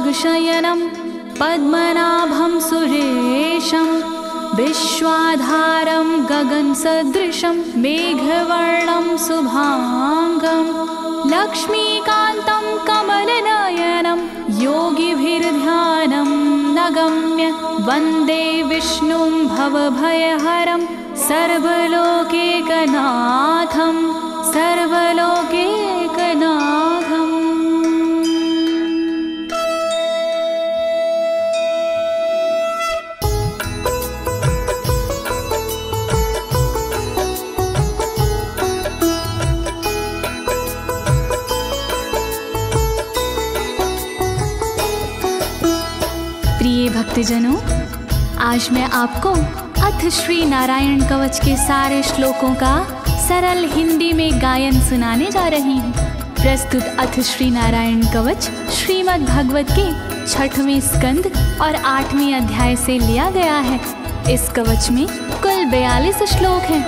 वागशयनं पद्मनाभं सुरेशं विश्वाधारं गगनसदृशं मेघवर्णं शुभांगं लक्ष्मीकान्तं कमलनयनं योगिभिर्ध्यानं नगम्य वन्दे विष्णुं भवभयहरं सर्वलोकैकनाथं सर्वलोकैकनाथम्। प्रिय भक्तजनों, आज मैं आपको अथ श्री नारायण कवच के सारे श्लोकों का सरल हिंदी में गायन सुनाने जा रही हूँ। प्रस्तुत अथ श्री नारायण कवच श्रीमद् भागवत के 6वें स्कंद और 8वें अध्याय से लिया गया है। इस कवच में कुल 42 श्लोक हैं।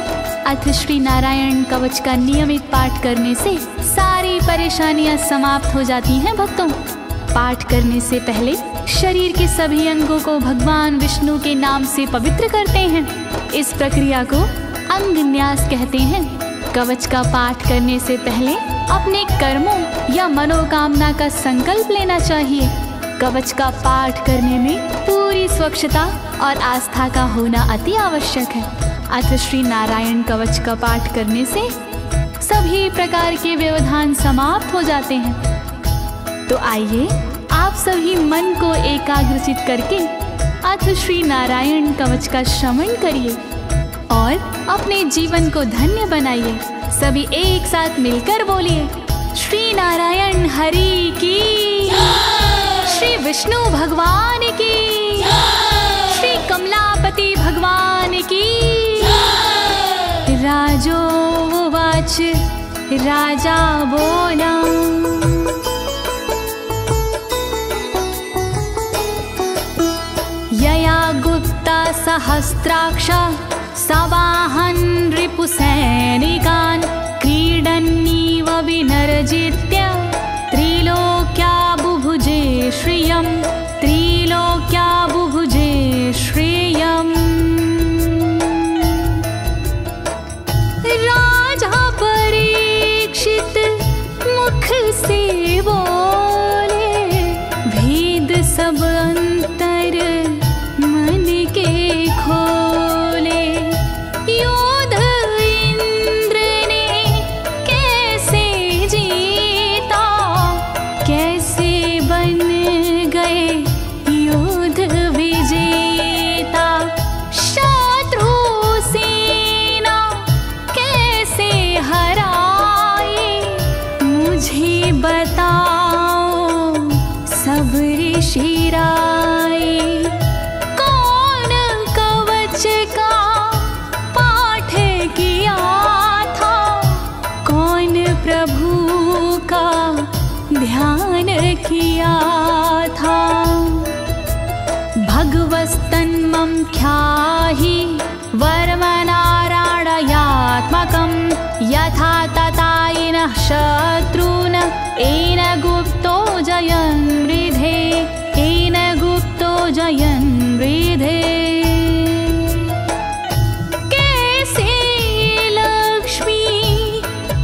अथ श्री नारायण कवच का नियमित पाठ करने से सारी परेशानियां समाप्त हो जाती हैं। भक्तों, पाठ करने से पहले शरीर के सभी अंगों को भगवान विष्णु के नाम से पवित्र करते हैं। इस प्रक्रिया को अंग न्यास कहते हैं। कवच का पाठ करने से पहले अपने कर्मों या मनोकामना का संकल्प लेना चाहिए। कवच का पाठ करने में पूरी स्वच्छता और आस्था का होना अति आवश्यक है। अथ श्री नारायण कवच का पाठ करने से सभी प्रकार के व्यवधान समाप्त हो जाते हैं। तो आइए आप सभी मन को एकाग्रचित करके अथ श्री नारायण कवच का श्रवण करिए और अपने जीवन को धन्य बनाइए। सभी एक साथ मिलकर बोलिए, श्री नारायण हरि की, श्री विष्णु भगवान की, श्री कमलापति भगवान की। राजोवाच, राजा बोला, यया गुप्ता सहस्राक्ष सवाहन् रिपुसैनिकान् क्रीडन्नीव विनर्जित्य त्रिलोक्या बुभुजे श्रियं, त्रिलोक्या बुभुजे श्रियम्। राजा परीक्षित मुख से बोले, भेद सब अंतर मन के खोले। योध इंद्र ने कैसे जीता, कैसे बन गए योध विजेता। शत्रु सेना कैसे हराए, मुझे बताओ सब ऋषि राय। कौन कवच का पाठ किया था, कौन प्रभु का ध्यान किया था। भगवस्तन्मं ख्याहि वर्मनारायणात्मकं यथा तथा येनः शत्रून् येन गुप्तो जयन् वृधे, येन गुप्तो जयन् वृधे। कैसे लक्ष्मी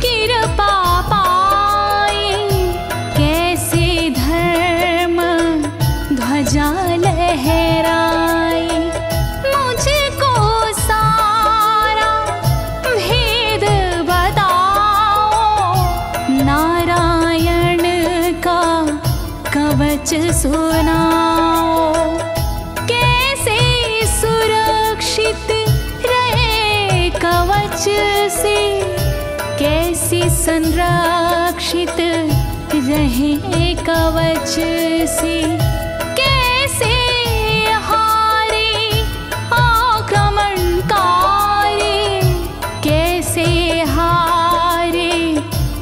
कृपा पाए, कैसे धर्म ध्वजा लहराए। मुझको सारा भेद बताओ, नारायण का कवच सुनाओ। कैसे सुरक्षित रहे कवच से, कैसे संरक्षित रहे कवच से। कैसे हारे आक्रमणकारी, कैसे हारे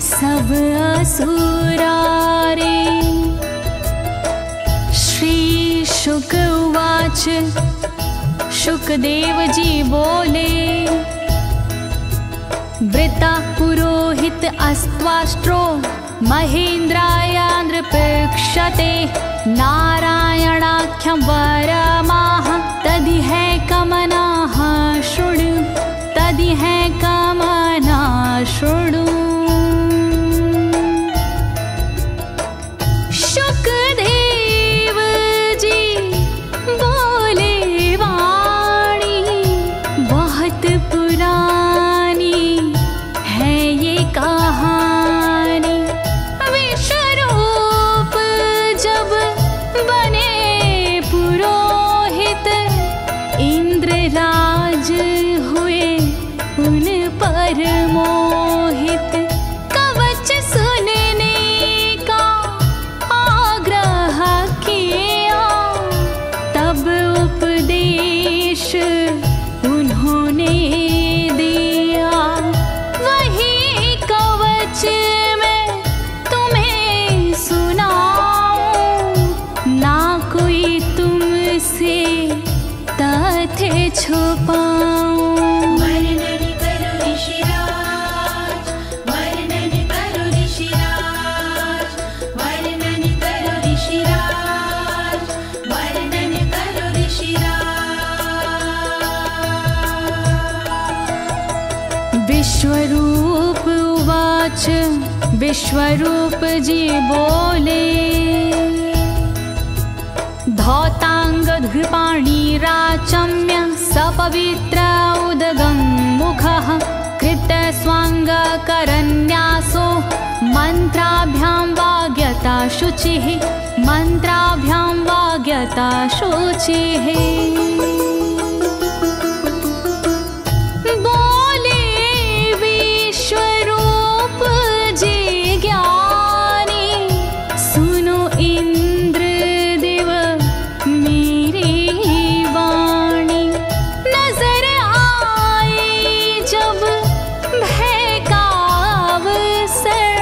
सब असुरारे। श्री शुक उवाच, शुकदेव जी बोले, वृता पुरोहित अस्त्वाष्ट्रो महेन्द्रायान्द्रपृक्षते नारायणाख्यं वरमाह तदिहे कमनाः शृणु तदिहे कमनाः शृणु। शुकदेव जी बोले वाणी बहुत पुरानी है ये कहानी। विश्वरूप जब बने पुरोहित इंद्रराज हुए उन पर मोहित। कवच सुनने का आग्रह किया तब उपदेश उन्होंने दिया। वही कवच मैं तुम्हें सुनाऊं ना कोई तुमसे तथ्य छुपाऊं। वर्णन करो ऋषिराज वर्णन करो ऋषिराज वर्णन करो ऋषिराज वर्णन करो ऋषिराज। विश्वरूप उवाच विश्वरूप जी बोले धौताङ्गधृपाणिराचम्य सपवित्र उदगं मुखः कृतस्वाङ्गकरन्यासो मन्त्राभ्यां वाग्यता शुचिः मन्त्राभ्यां वाग्यता शुचिः। बोले विश्वरूप जी ज्ञानी सुनो इंद्रदेव मेरी वाणी। नजर आई जब भय का अवसर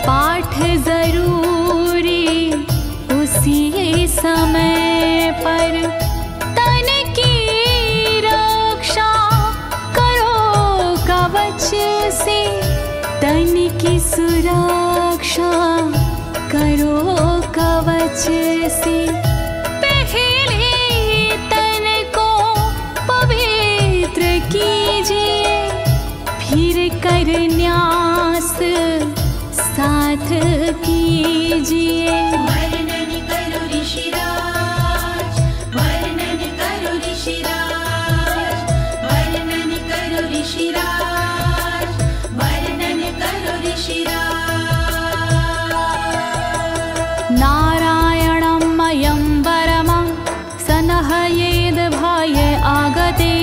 पाठ जरूरी उसी समय पर। तन की रक्षा करो कवच से तन की सुरक्षा करो कवच से। पहले तन को पवित्र कीजिए फिर करन्यास साथ कीजिए। वर्णन करो ऋषिराज वर्णन करो ऋषिराज वर्णन करो ऋषिराज वर्णन करो ऋषिराज। नारायणं मयं वरमं सनहयेद् भाय आगते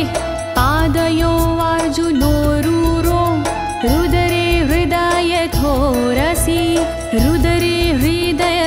पादयो अर्जुनोरूरो रुदरे हृदय थोरसि रुदरे हृदय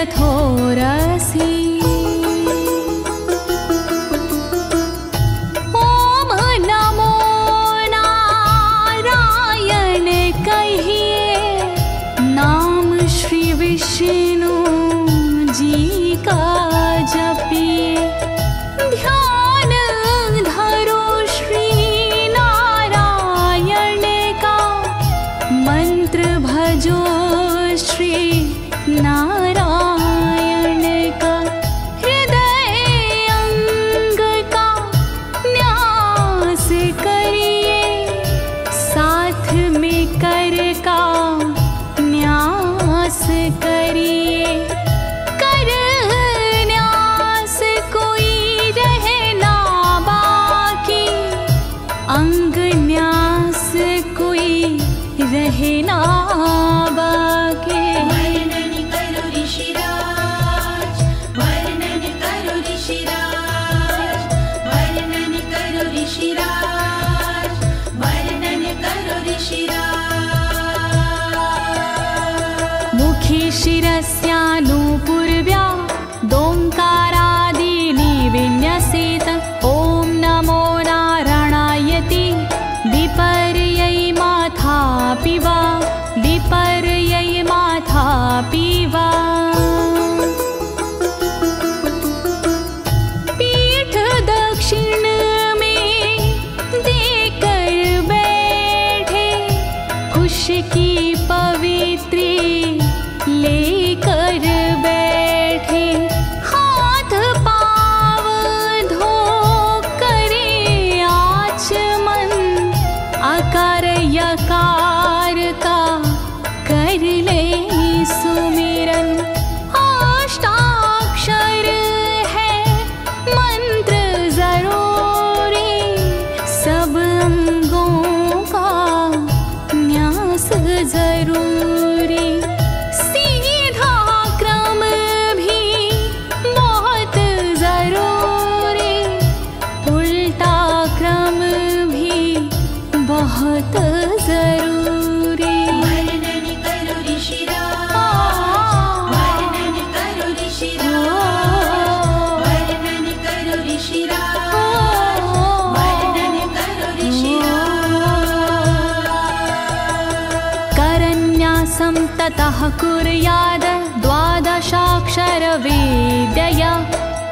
सतः कुर्याद द्वादशाक्षरविद्यया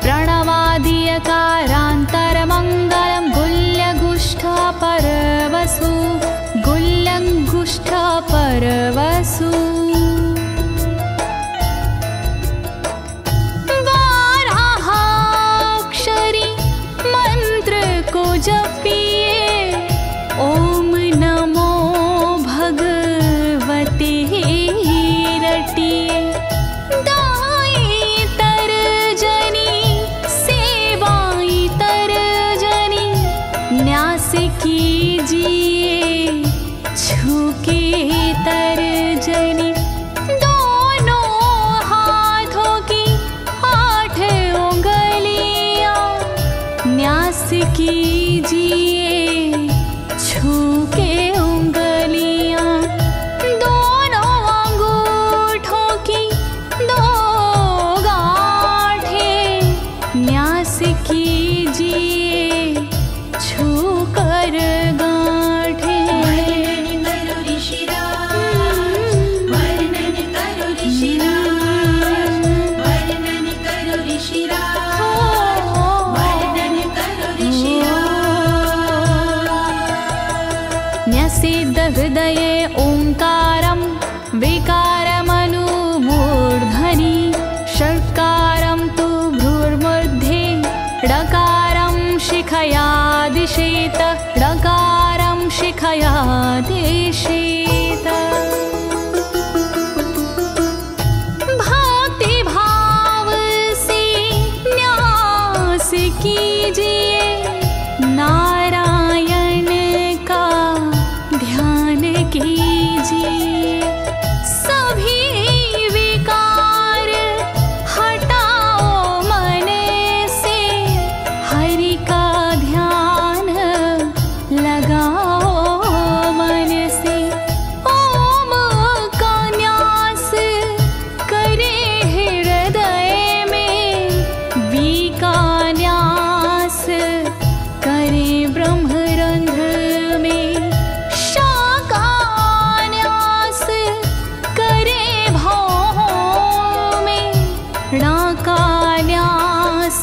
प्रणवादियकारान्तरमङ्गलं गुल्यगुष्ठपरवसु गुल्यगुष्ठपरवसु बारहाक्षरी मंत्र को जपिए ओम नमो भगवते रटिए दाई तरजनी सेवाई तरजनी न्यास कीजिए छूके तरजनी दोनों हाथों की 8 उंगलियां न्यास कीजिए छूके उंगलियां दोनों अंगूठों की 2 गांठें न्यास कीजिए छूकर गांठें। वर्णन करो ऋषिराज, वर्णन करो ऋषिराज, वर्णन करो ऋषिराज, वर्णन करो ऋषिराज। न्यसेद हृदये ओंकारं विकारमनुमूर्धनि षट्कारं तु भ्रूर्मध्ये ड़कारं शिखयादिशेत ड़कारं शिखयादिशेत। भक्ति भाव से न्यास कीजिए नारायण का ध्यान कीजिए सभी विकार हटाओ मन से हरि का ध्यान लगाओ मन से ओम का न्यास करे हृदय में वी का न्यास करे ब्रह्मरंध्र में शा का न्यास करे भौहों में णा का न्यास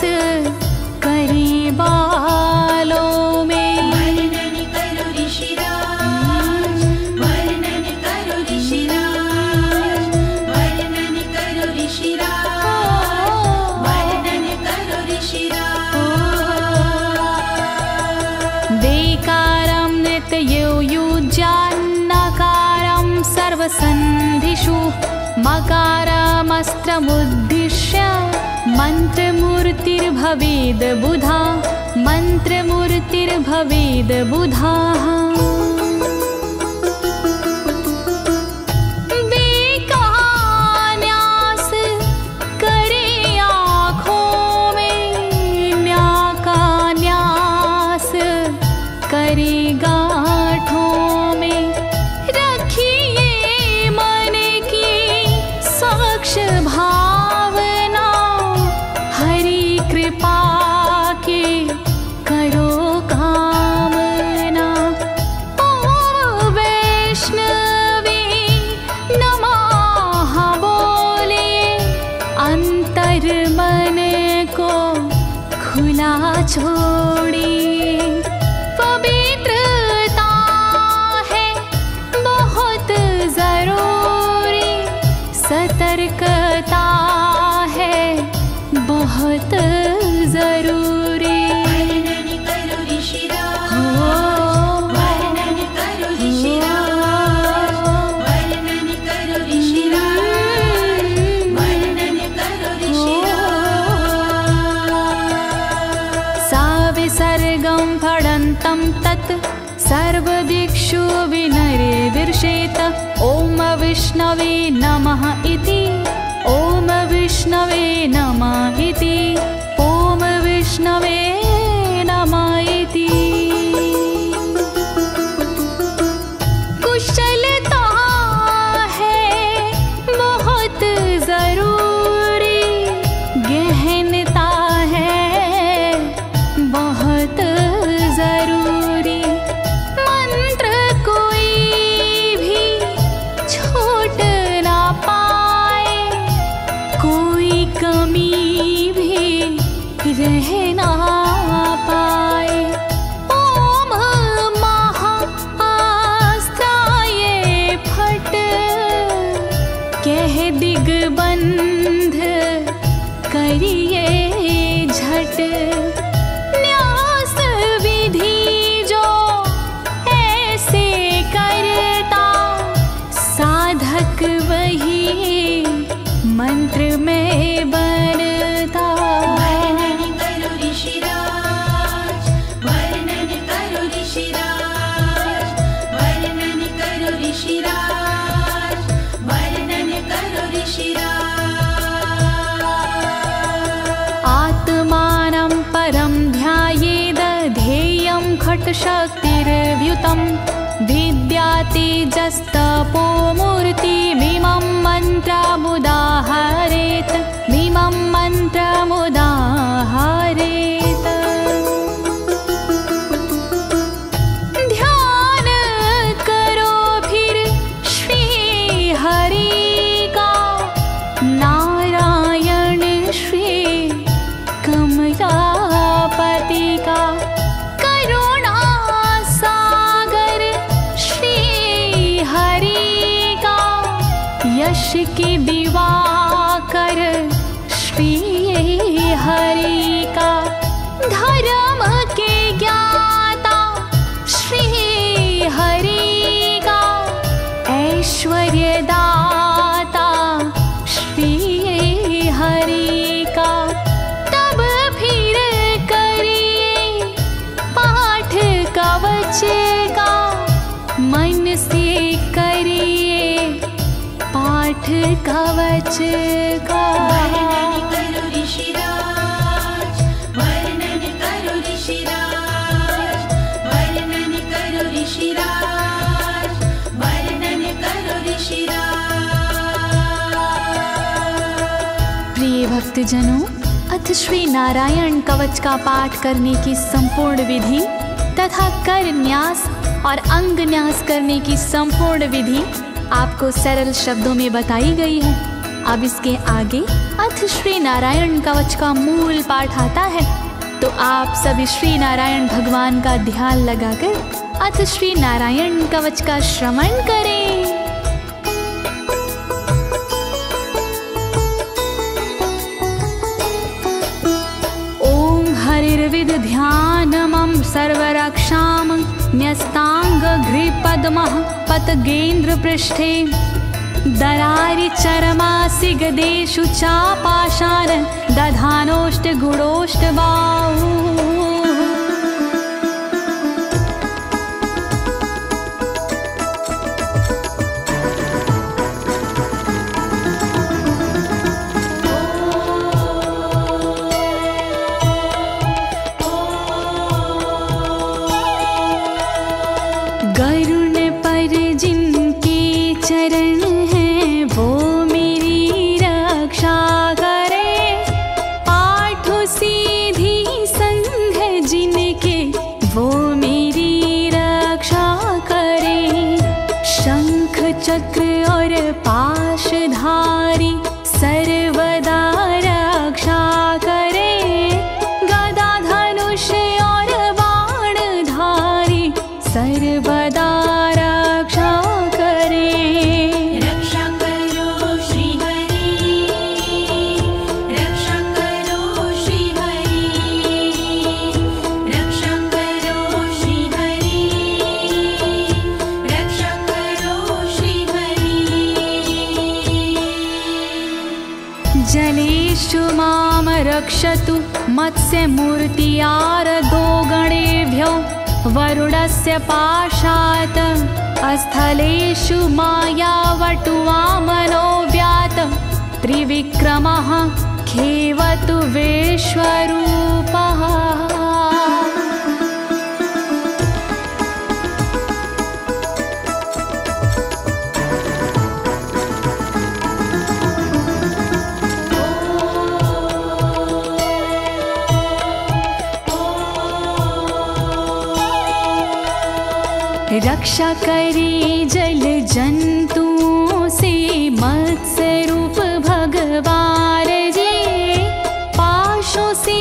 करे बालों में। वर्णन करो ऋषिराज, वर्णन करो ऋषिराज, वर्णन करो ऋषिराज, वर्णन करो ऋषिराज। वेकारं नित्ययुज्यान्नकारं सर्वसन्धिषु मकारमस्त्रमुद्दिश्य मन्त्रमूर्तिर्भवेद् बुधा मन्त्रमूर्तिर्भवेद् बुधा। न्यास करे आँखों में न्या का न्यास करे गांठों में रखिए मन की साक्ष भावना हरि कृपा के करो कामना। ओम वैष्णवे नमः बोले अंतर मन को खुला छोड़िए पवित्रता है बहुत जरूरी सतर्कता है बहुत जरूरी। वर्णन करो ऋषिराज, वर्णन करो ऋषिराज, वर्णन करो ऋषिराज, वर्णन करो ऋषिराज। सा विसर्गं फडन्तं तत् सर्वदिक्षु विनिर्दिशेत ओम विष्णवे नमः इति ओम विष्णवे नमः इति ओम विष्णवे नमः इति। कुशलता है बहुत जरूरी गहनता है बहुत जरूरी मंत्र कोई भी छोट ना कहना पाए। ओम महाअस्त्राय फट, कह दिग्बंध करिए झट। न्यास विधि जो ऐसे करता, साधक वही मंत्र में बनता। वर्णन करो ऋषिराज, वर्णन करो ऋषिराज, वर्णन करो ऋषिराज, वर्णन करो ऋषिराज। आत्मानं परं ध्यायेद, ध्येयं खट्शक्तिर्व्युतं। विद्या तेजस्तपो मूर्तिमिमं मन्त्रमुदाहरेत्, मिमं मन्त्रमुदाहरेत्। ध्यान करो फिर श्री हरि का, नारायण श्री कमलापति का। करुणा सागर श्री हरि का, यश की दिवाकर श्री हरि का। धर्म के ज्ञाता श्री हरि का, ऐश्वर्य दाता श्री हरि का। तब फिर करिए पाठ कवच का, मन से करिए पाठ कवच का। वर्णन करो ऋषिराज, वर्णन करो ऋषिराज, वर्णन करो ऋषिराज, वर्णन करो ऋषिराज। प्रिय भक्तजनों, अथ श्री नारायण कवच का पाठ करने की संपूर्ण विधि तथा कर न्यास और अंग न्यास करने की संपूर्ण विधि आपको सरल शब्दों में बताई गई है। अब इसके आगे अथ श्री नारायण कवच का मूल पाठ आता है, तो आप सभी श्री नारायण भगवान का ध्यान लगाकर अथ श्री नारायण कवच का श्रवण करें। ओम हरिर्विद ध्यानमं सर्वरक्षां, न्यस्ताङ्घ्रिपद्मः पतगेन्द्र पृष्ठे। दरारि चरमासि गदेषु चापाशान, दधानोष्ट गुणोष्ट बाहु। गरुण पर जिनके चरण हैं, वो मेरी रक्षा करे। आठों सीधी संध जिनके, वो मेरी रक्षा करे। शंख चक्र और पाशधारी सर्वदा रक्षा करे। गदा धनुष और बाणधारी सर्वदा रक्षा करे। रक्षा करो श्री हरि, रक्षा करो श्री हरि, रक्षा करो श्री हरि, रक्षा करो श्री हरि। जलेषु माम रक्षतु मत्स्यमूर्तियारदो गणेभ्यो। वरुणस्य पाशात् स्थलेषु मायावटुवामनो व्यात। त्रिविक्रमः खेवतु विश्वरूपः। रक्षा करी जल जंतुओं से मत्स्य रूप भगवान जी। पाशों से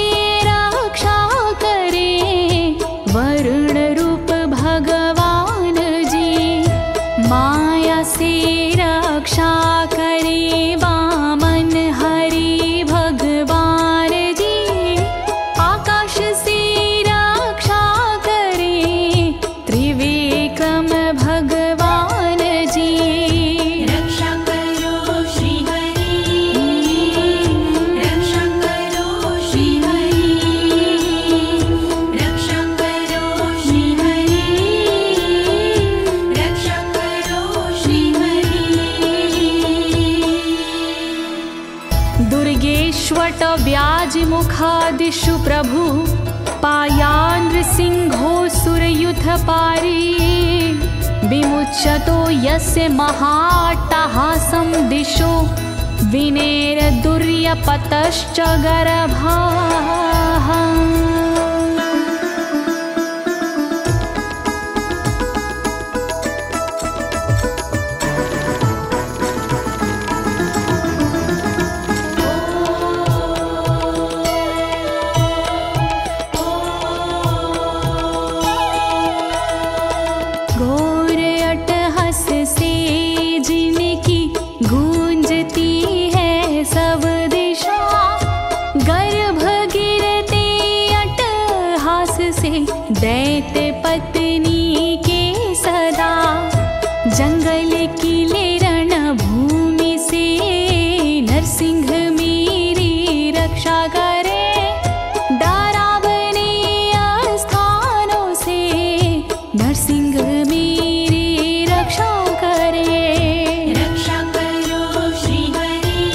दिशु प्रभु पायानृसिंहोऽसुरयुथपारी विमुच्यतो यस्य महाट्टहासं दिशो विनेरदुर्यपतश्च गर्भाः। दैत्य पत्नी के सदा जंगल किले रणभूमि से नरसिंह मेरी रक्षा करे। डरावने स्थानों से नरसिंह मेरी रक्षा करे। रक्षा करो श्री हरि,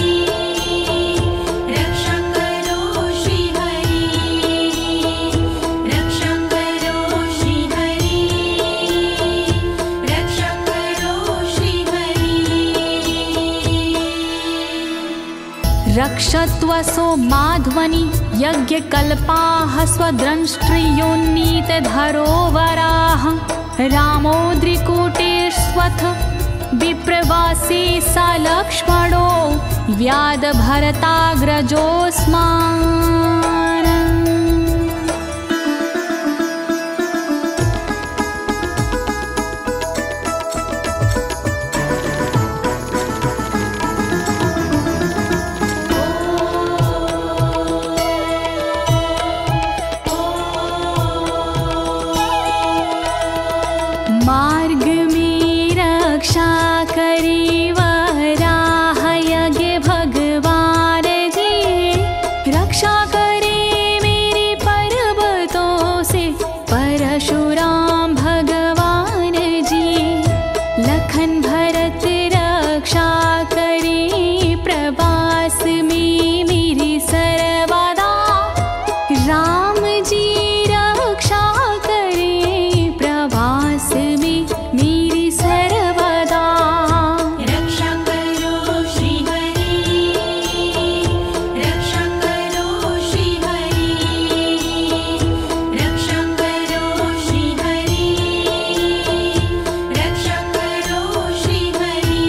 रक्षा करो श्री हरि, रक्षा करो श्री हरि, रक्षा करो श्री हरि। रक्षत्वसो माध्वनि यज्ञकल्पाः स्वद्रंष्ट्रियोन्नीत धरोवराः रामोद्रिकूटेष्वथ विप्रवासी स लक्ष्मणो व्याधभरताग्रजोऽस्मान्। मार्ग में रक्षा करी वराह यज्ञ भगवान जी, रक्षा करे मेरे पर्वतों से परशुराम भगवान जी। लखन भरत रक्षा करे प्रवास में मेरी सर्वदा, राम जी रक्षा करे प्रवास में मेरी सर्वदा। रक्षा करो श्री हरि, रक्षा करो श्री हरि, रक्षा करो श्री हरि, रक्षा करो श्री हरि।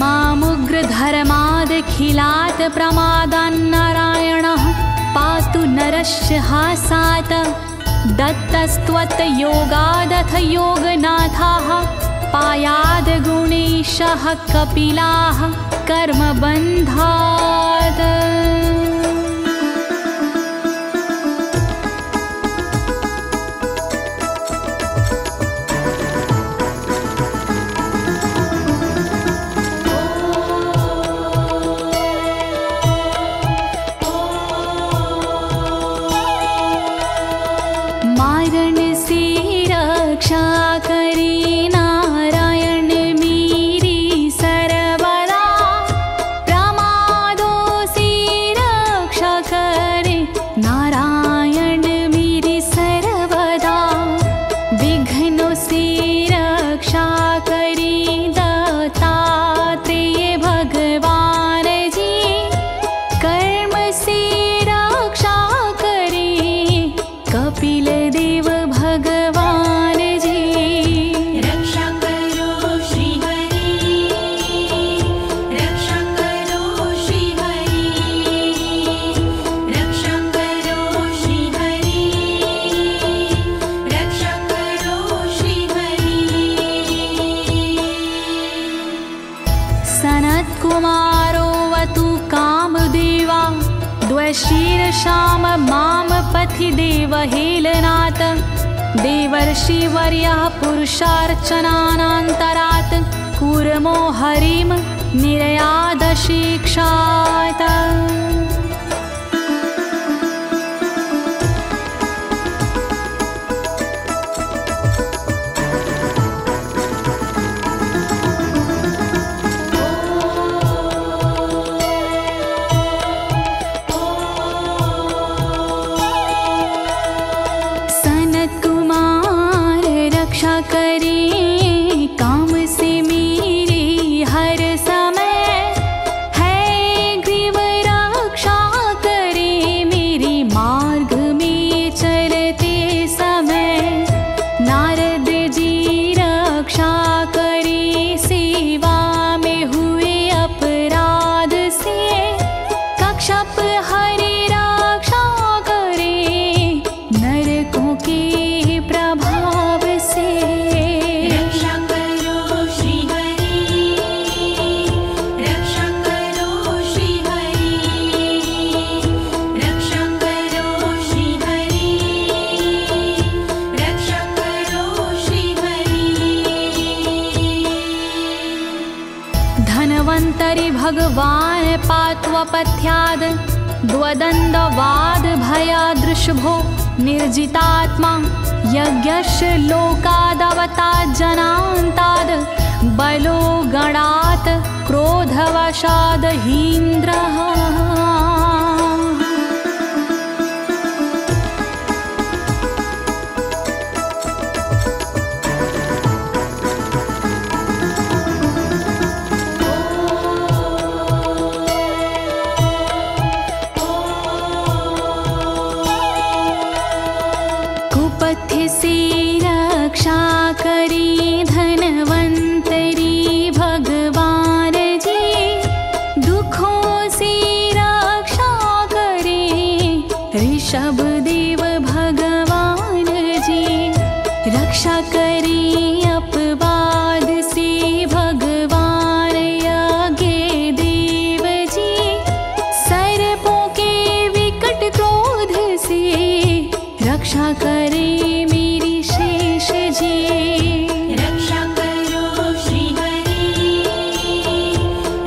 मामुग्रधर्मादखिलात् प्रमादान्नारायणः पातु नरस्य हासात्। दत्तस्त्वत् योगादथ योगनाथाः पायाद् गुणेशः कपिलाः कर्मबन्धात्। मारण से रक्षा करे नारायण मेरी सर्वदा, प्रमादों से रक्षा करे नारायण मेरी सर्वदा। विघ्नों से रक्षा करे दत्तात्रेय भगवान जी, कर्म से रक्षा करे कपिल देव भगवान जी। रक्षा करो श्री हरि, रक्षा करो श्री हरि, रक्षा करो श्री हरि, रक्षा करो श्री हरि। सनत्कुमारोऽवतु कामदेवा द्वशीर्षाम माम पथि देवहेलनात्। देवर्षिवर्यः पुरुषार्चनान्तरात् कूर्मो हरिं निर्यादशिक्षात्। भगवान् पात्वपथ्याद् द्वदण्डवाद भयादृशभो निर्जितात्मा यज्ञस्य लोकादवतात् जनान्ताद् बलो गणात् क्रोधवशाद् हीन्द्रः। कुपथ्य से रक्षा करी धनवंतरी भगवान जी, दुखों से रक्षा करे ऋषभ देव भगवान जी। रक्षा करे अपवाद से भगवान यज्ञ देव जी, सर्पों के विकट क्रोध से रक्षा करे मेरी शेष जी। रक्षा करो श्री हरि,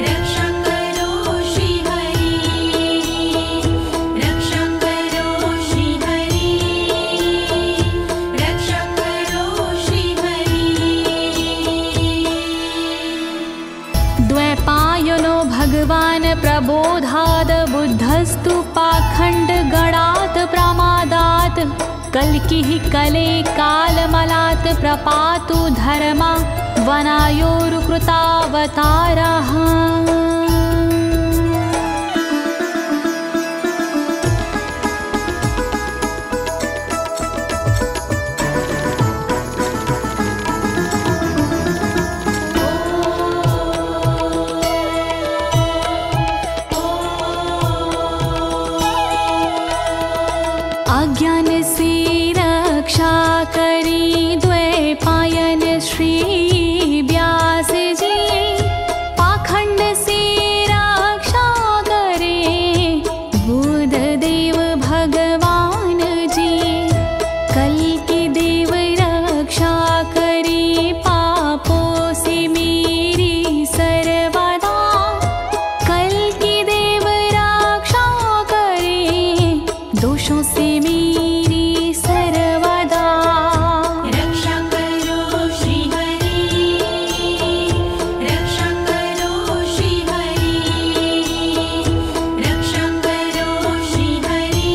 रक्षा करो श्री हरि, रक्षा करो श्री हरि, रक्षा करो श्री हरि। द्वैपायनो भगवान् प्रबोधाद् बुद्धस्तु पाखण्ड गणात् प्रमादात् कल्किः कले कालमलात् प्रपातु धर्मा वनायोरुकृतावतारः। अज्ञान से रक्षा करी द्वैपायन श्री व्यास जी, पाखंड से रक्षा करे बुध देव भगवान जी। कल्कि देव रक्षा करी पापों से मेरी सर्वदा, कल्कि देव रक्षा करे दोषों से मेरी सर्वदा। रक्षा करो श्री हरि, रक्षा करो श्री हरि, रक्षा करो श्री हरि,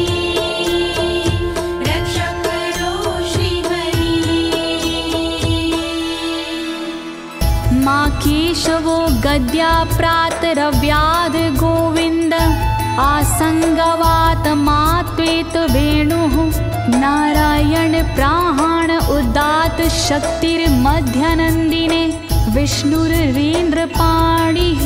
रक्षा करो श्री हरि। माँ केशवो गद्या प्रातरव्याद गोविंद, आसंगवात मात्वेत वेणुः नारायण प्राण उदात शक्तिर्मध्यनन्दिने विष्णुरेन्द्रपाणिः।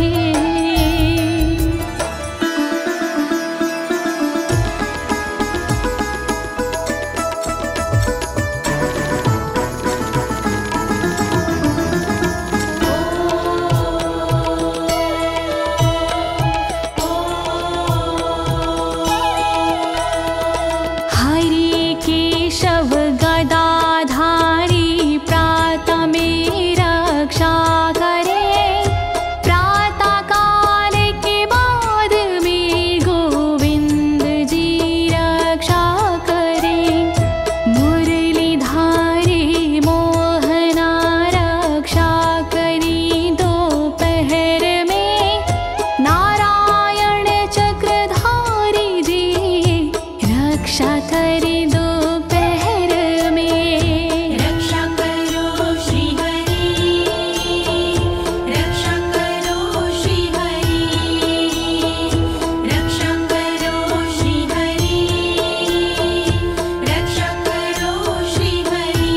हरि केशव गदाधारी प्रातः में रक्षा करे, प्रातः काल के बाद में गोविंद जी रक्षा करे। मुरलीधारी मोहना रक्षा करी दोपहर में, नारायण चक्रधारी जी रक्षा करे दोपहर में। रक्षा करो श्री हरि, रक्षा करो श्री हरि, रक्षा करो श्री हरि, रक्षा करो श्री हरि।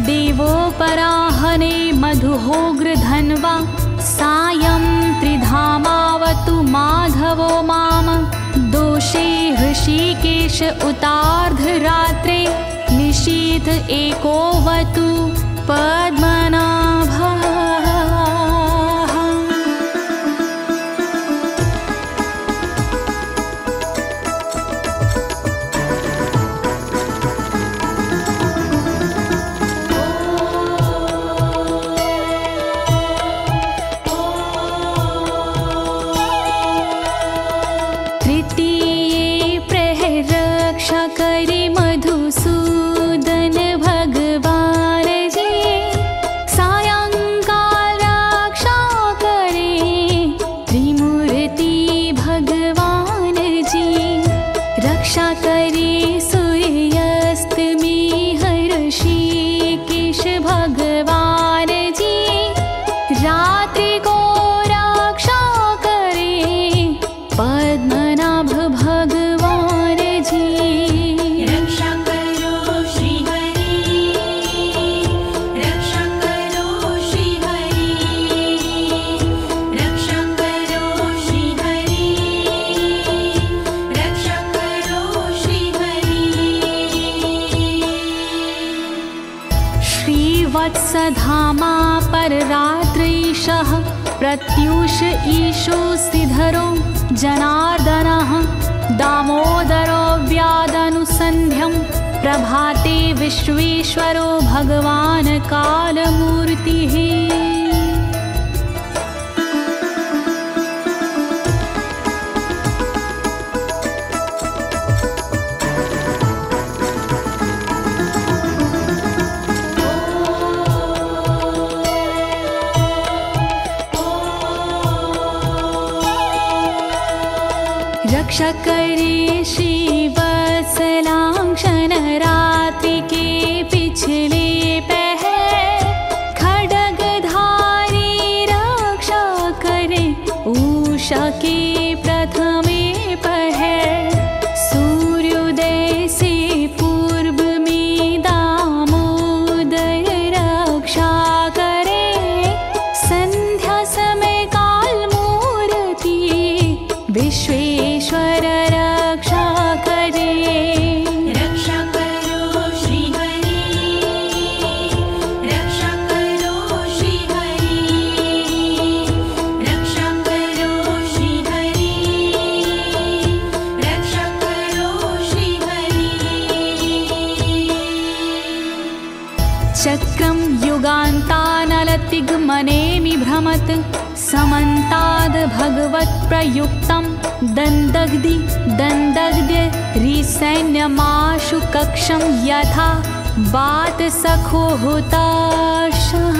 देवोपराहने मधुहोग्र धन्वा, सायं त्रिधामावतु माधवो माम। दोषे ऋषिकेश उतार्धरात्रे, निशीथ एकोवतु पद्मनाभः। प्रत्यूष ईशो सिधरो जनार्दनः दामोदरो व्यादनुसन्ध्यं प्रभाते विश्वेश्वरो भगवान् कालमूर्तिः। रक्षकरे श्रीवत्सलांक्षण रात्रि के पिछले पहर खड्गधारी रक्षा करे उषा के प्रथमे पहर सूर्योदय से पूर्व में दामोदर रक्षा करे संध्या समय काल मूर्ति विश्वेश्वर रक्षा करे। रक्षा करो श्री हरि, रक्षा करो श्री हरि, रक्षा करो श्री हरि, रक्षा करो श्री हरि। चक्रं युगान्तानलतिग्मनेमि भ्रमत् समन्ताद् भगवत्प्रयुक्तं दन्दग्ध्य रिसैन्यमाशु कक्षं यथा बात सखो हुताशः।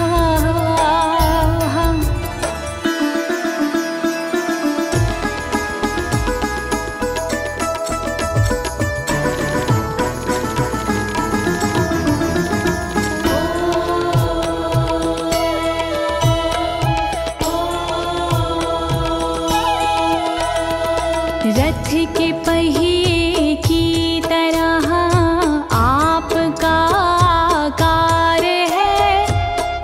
रथ के पहिए की तरह आपका आकार है,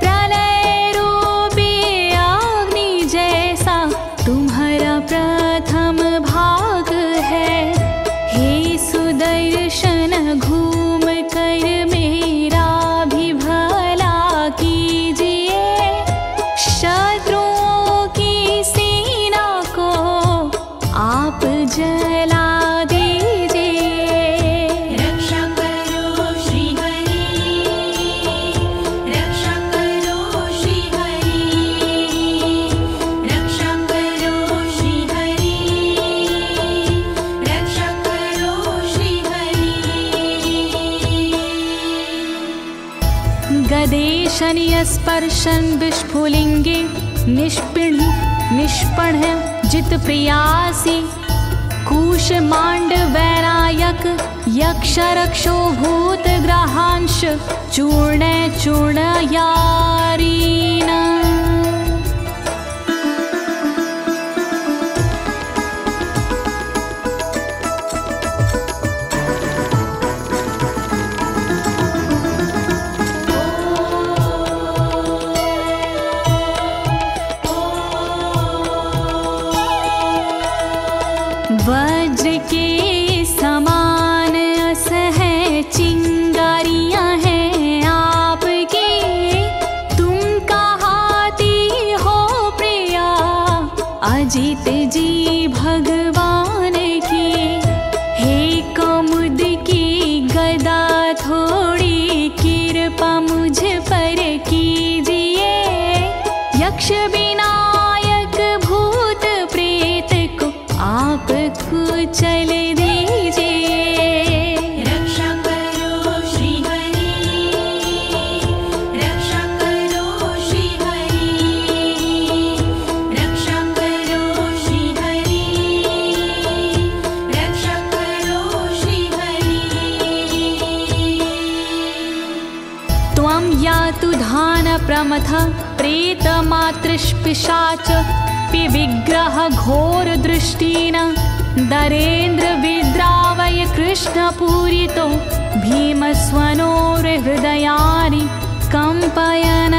प्रलय रूपी अग्नि जैसा तुम्हारा प्रथम भाग है। हे सुदर्शन घूम कर मेरा भी भला कीजिए, शत्रुओं की सेना को आप जला दीजिए। रक्षा करो श्री हरि, रक्षा करो श्री हरि, रक्षा करो श्री हरि, रक्षा करो श्री हरि। गदेशनि स्पर्शन विस्फुलिंगे निष्पण जित प्रियासी कुश मांड वैरायक यक्ष रक्षो भूत ग्रहांश चूर्ण यारीना। वज्र के समान असह चिंगारियां हैं आपके, तुम कहाती हो प्रिया अजित जी भगवान की। हे कमुद की गदा थोड़ी कृपा मुझ पर कीजिए, यक्ष विनायक भूत प्रेत को आप कुचल दीजिए। रक्षा करो श्री हरि, रक्षा करो श्री हरि, रक्षा करो श्री हरि, रक्षा करो श्री हरि। त्वं यातु धान प्रमथ प्रेतमातृष्पिशाच विग्रह घोर दृष्टिना दरेन्द्र विद्रावय कृष्ण पूरितो भीमस्वनोर हृदयानि कंपयन।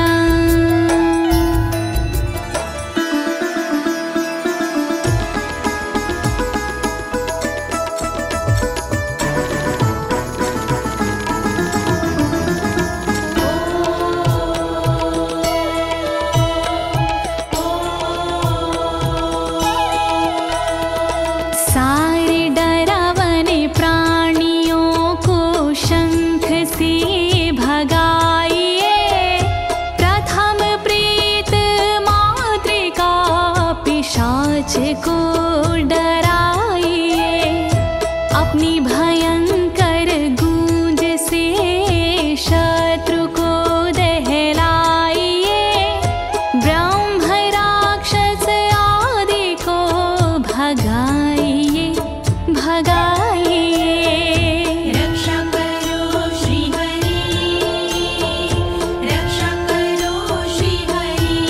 सारे डरावने प्राणियों को शंख से भगाइए। प्रथम प्रेत मातृका पिशाच को डराइए। अपनी भयंकर गूंज से शत्रु को दहलाइए। ब्रह्म राक्षस आदि को भगाइए भगाइए। रक्षा करो श्री हरि, रक्षा करो श्री हरि,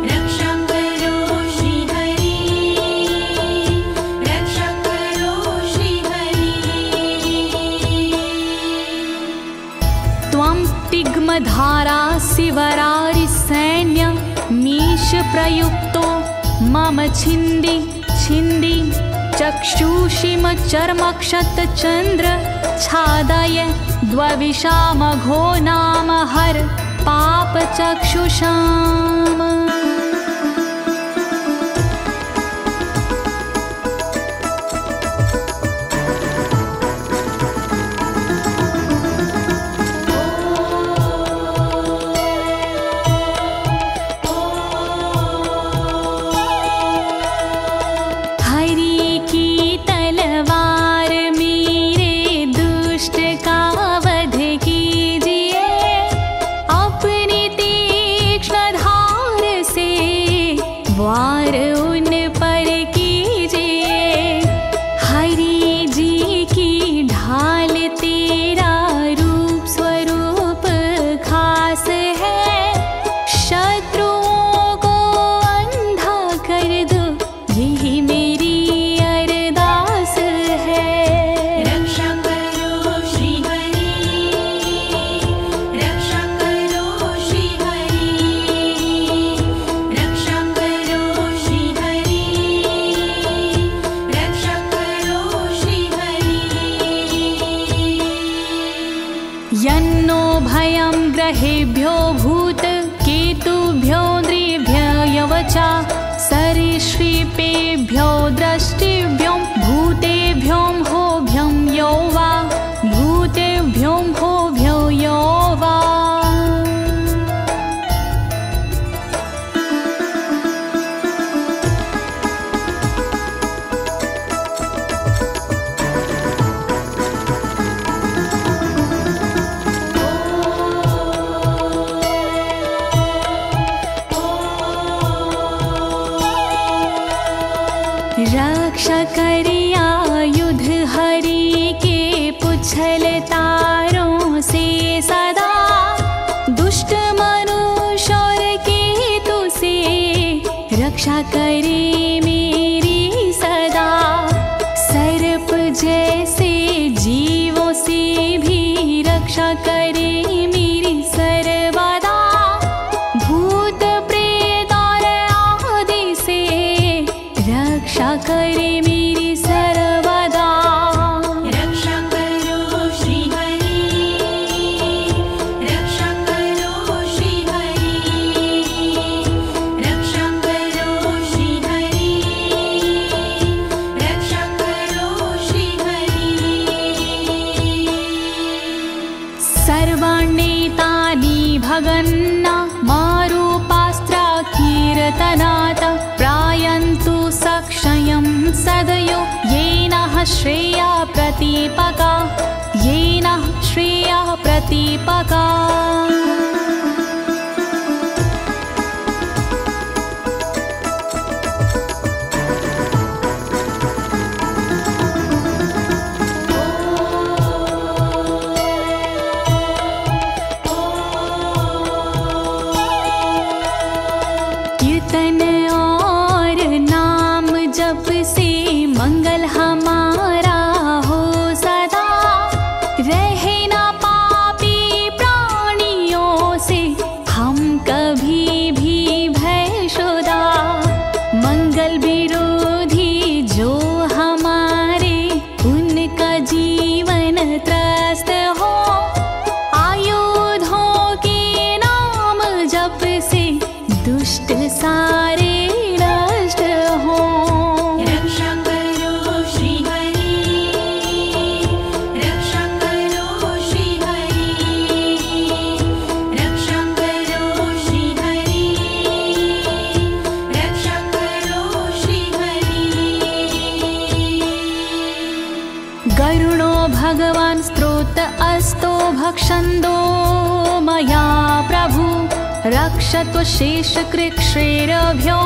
रक्षा करो श्री हरि, रक्षा करो श्री हरि। त्वं तिग्मधारा शिवरारि सैन्य मीश प्रयुक्तो मम छिन्दी छिन्दी चक्षुषिम चर्मक्षत चंद्र छादय द्वविषामघो नाम हर पाप चक्षुषाम। हरि की तलवार मेरे दुष्ट का वध कीजिए। अपनी तीक्ष्ण धार से वार उन पर कीजिए। हरि जी की ढाल तेरा रूप स्वरूप खास है। शत्रुओं को अंधा कर दो, यही मेरी अरदास है। रक्षा करो श्री हरि, रक्षा करो श्री हरि, रक्षा करो श्री हरि, रक्षा करो श्री हरि। यन्नो भयं ग्रहेभ्यो भूत केतुभ्यो नृभ्ययवचा सरीसृपेभ्यो दृष्टिभ्यो भूतेभ्यो होभ्यं यो वा भूतेभ्यो होभ्यो यो वा। रक्षा करिया युद्ध हरि के पुच्छल तारों से सदा। दुष्ट मनुष्य और केतु से रक्षा करे मेरी सदा। सर्प जैसे जीवों से भी रक्षा करे मेरी सर्वदा। भूत प्रेत और आदि से रक्षा करे मेरी सर्वदा। रक्षा करो श्री हरि, रक्षा करो श्री हरि, रक्षा करो श्री हरि, रक्षा करो श्री हरि। सर्वाण्येतानि भगन्ना मारूपास्त्रा कीर्तनात् प्रायन्तु सक्षयं सदयो येन श्रेया प्रतीपका येन श्रेया प्रतीपका। कीर्तन और नाम जप से मंगल हमारा हो सदा। रहे ना पापी प्राणी अस्तो भक्षन्दो मया प्रभु रक्षत्व शेषकृच्छ्रेरभ्यो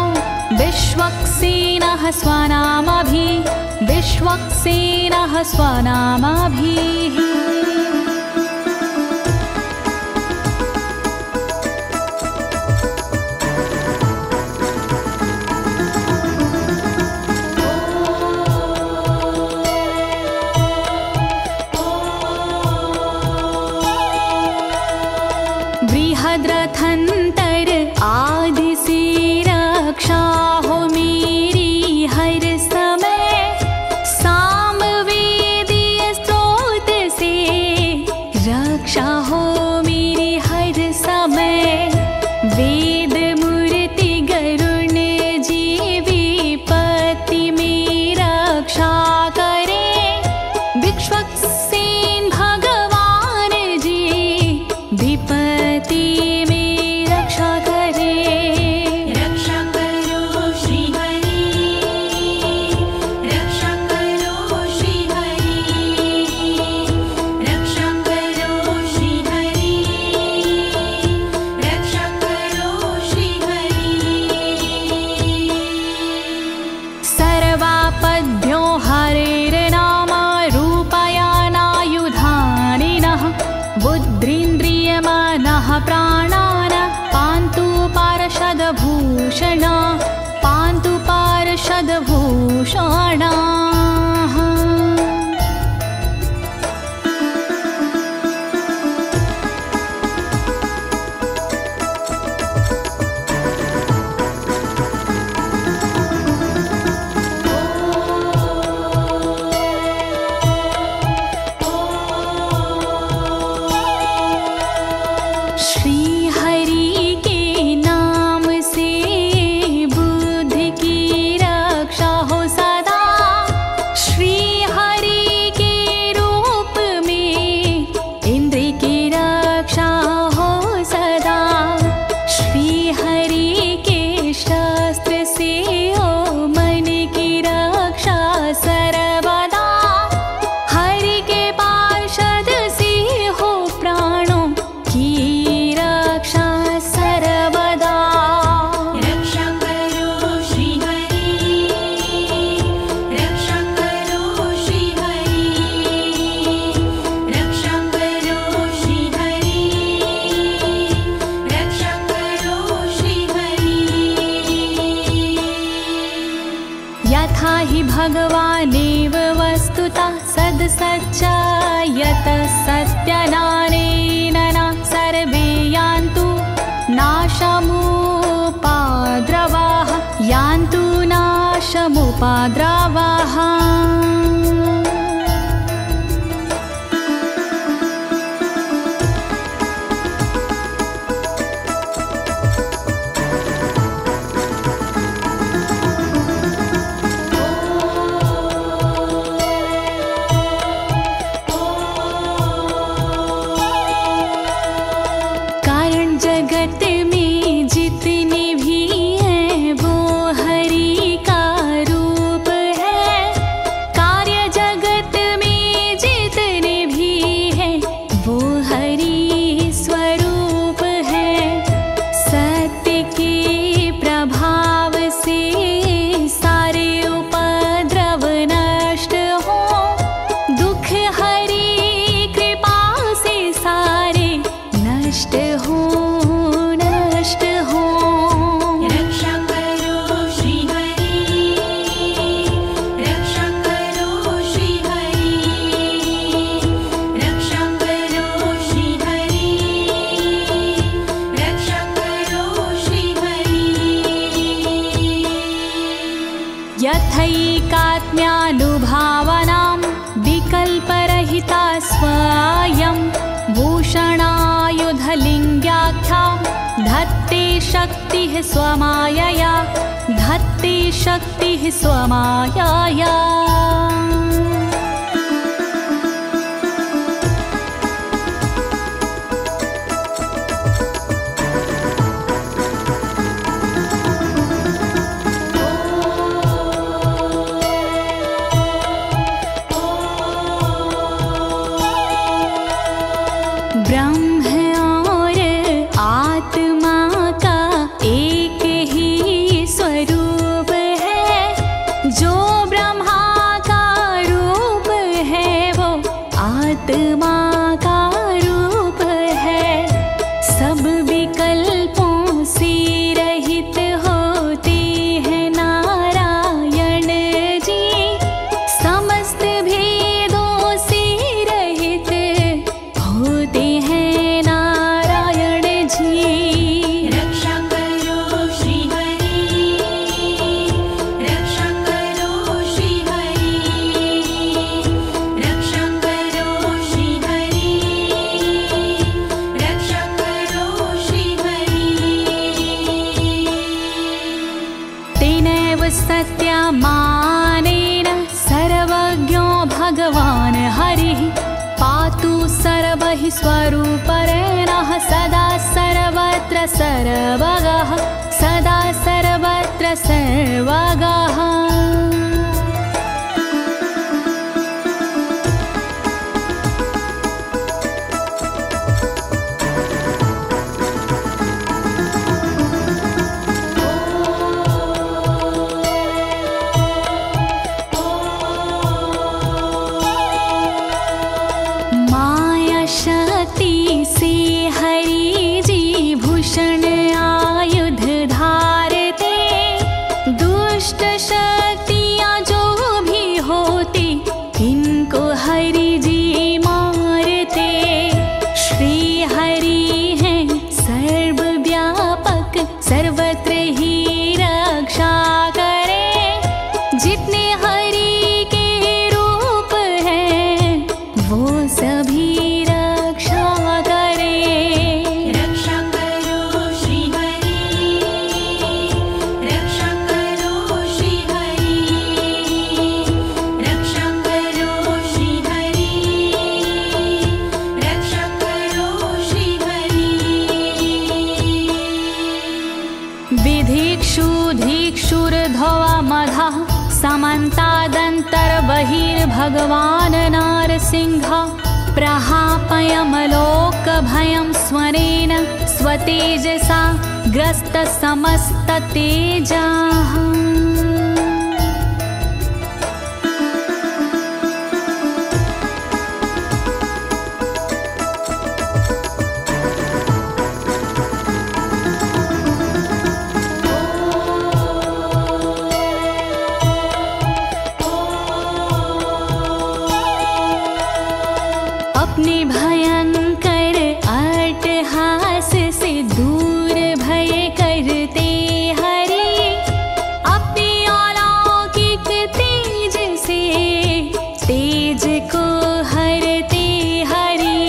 विश्वक्सेनः स्वनामभिः विश्वक्सेनः स्वनामभिः। बृहद्रथंतर आदि से रक्षा हो मेरी हर समय सामवेदीय स्रोत से रक्षा हो मेरी हर समय वेद मूर्ति गरुण जी विपत्ति में रक्षा करे विश्वक्सेन भगवान जी विपत्ति पांतु पार्षदभूषणा। भगवानेव वस्तुतः सद्सच्चायतः सत्यनानेन सर्वे यान्तु नाशमुपाद्रवाः यान्तु नाशमुपाद्रवाः। यथैकात्म्यानुभावनां विकल्परहिता स्वयं भूषणायुधलिङ्ग्याख्या धत्ते शक्तिः स्वमायया धत्ते शक्तिः स्वमायया। स्वरूपरेणः सदा सर्वत्र सर्वगः सदा सर्वत्र सर्वगः। भगवान् नारसिंह प्रहापयमलोकभयं स्वरेण स्वतेजसा ग्रस्तसमस्ततेजाः। अपने भयंकर अट्टहास से दूर भय करते हरि, अपने अलौकिक तेज से तेज को हरते हरि।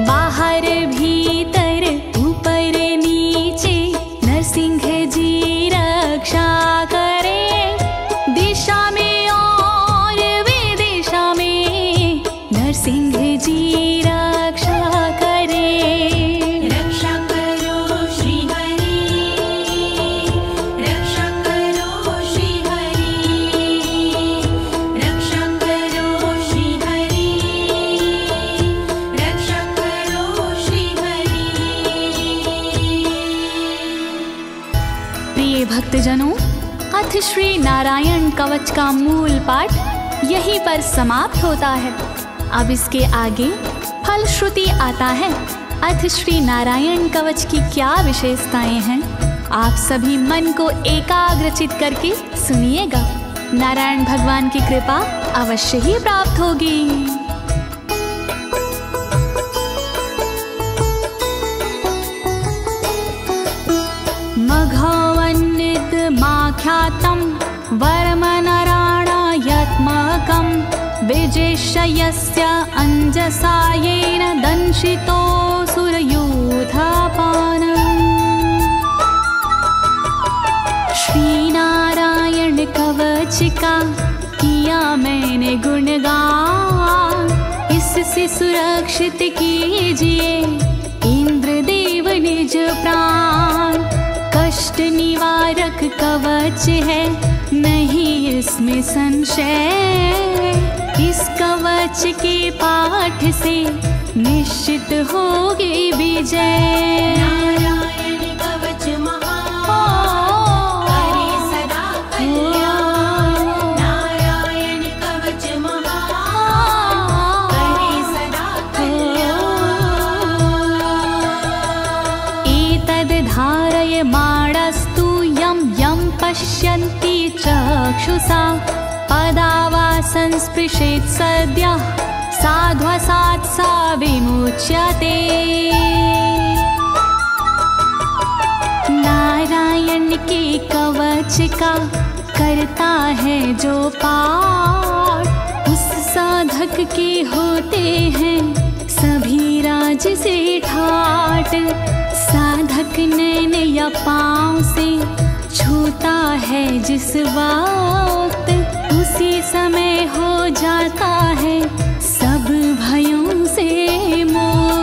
बाहर भीतर ऊपर नीचे नरसिंह जी रक्षा करे, दिशा में और विदिशा में नरसिंह जी रक्षा करे। रक्षा करो श्री हरि, रक्षा करो श्री हरि, रक्षा करो श्री हरि, रक्षा करो श्री हरि। प्रिय भक्तजनों, अथ श्री नारायण कवच का मूल पाठ यहीं पर समाप्त होता है। अब इसके आगे फलश्रुति आता है। अथ श्री नारायण कवच की क्या विशेषताएं हैं, आप सभी मन को एकाग्रचित करके सुनिएगा। नारायण भगवान की कृपा अवश्य ही प्राप्त होगी। मघवन्निदमाख्यातं वर्मनराणायत्मकं विजेशयस्य अंजसा येन दंशितोऽसुरयूथपानम्। श्रीनारायण कवच का किया मैंने गुणगान, इससे सुरक्षित कीजिए इंद्रदेव निज प्राण। कष्ट निवारक कवच है, नहीं इसमें संशय, इस कवच के पाठ से निश्चित होगी विजय। नारायण कवच महान, करे सदा कल्याण। नारायण कवच महान, करे सदा कल्याण। एतद् धारयमाणस्तु यं यं पश्यन्ति चक्षुषा, पदावा संस्पृशेत् सद्यः साध्वसात् सा विमुच्यते। नारायण के कवच का करता है जो पाठ, उस साधक के होते हैं सभी राज से ठाट। साधक नैन या पाँव से छूता है जिस वक्त, उसी समय हो जाता है सब भयों से मुक्त।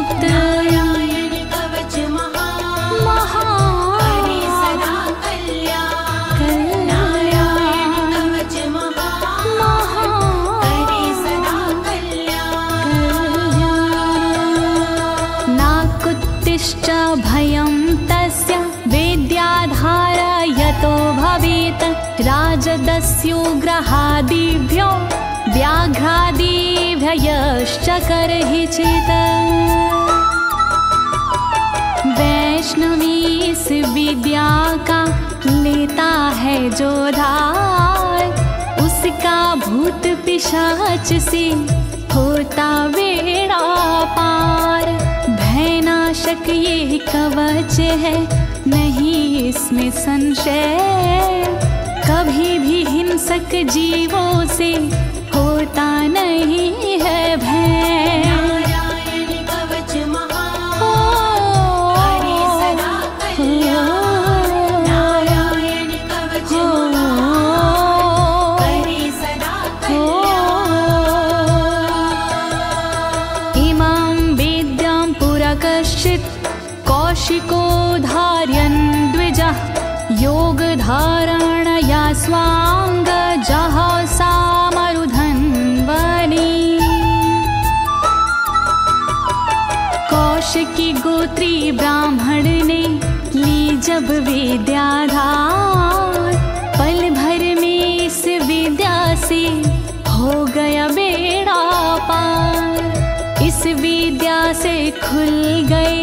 मत्स्योग्रहादिभ्यो व्याघ्रादिभ्यश्च करहिचित्। वैष्णवी इस विद्या का लेता है जो धार, उसका भूत पिशाच से होता बेड़ा पार। भयनाशक ये कवच है, नहीं इसमें संशय, कभी भी हिंसक जीवों से होता नहीं है भय। नारायण कवच महान, करे सदा कल्याण। नारायण कवच महान, करे सदा कल्याण। इमां विद्यां पुरा कश्चित् कौशिको धारयन् द्विजः, योगधारणया स्वाङ्गजः सामरुधन्वने। कौशिकी गोत्री ब्राह्मण ने ली जब विद्याधार, पल भर में इस विद्या से हो गया बेड़ा पार। इस विद्या से खुल गए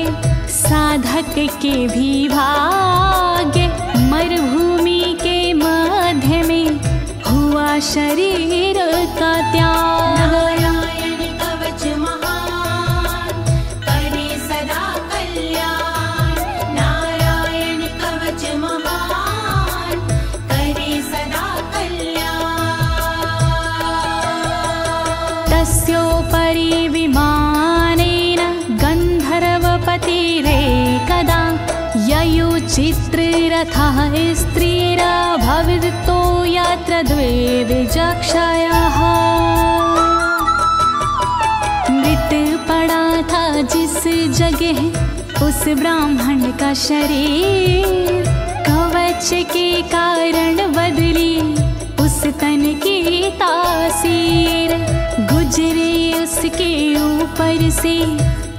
साधक के भी भाग्य, मरुभूमि के मध्य में हुआ शरीर का त्याग। नारायण कवच महान, करे सदा कल्याण। नारायण कवच महान, करे सदा कल्याण। तस्योपरि विमानेन गन्धर्वपतिरेकदा, ययुचित्ररथः स्त्रीरभवतो यत्र द्वे विचक्षयः। मृत पड़ा था जिस जगह उस ब्राह्मण का शरीर, कवच के कारण बदली उस तन की तासीर। गुजरे उसके ऊपर से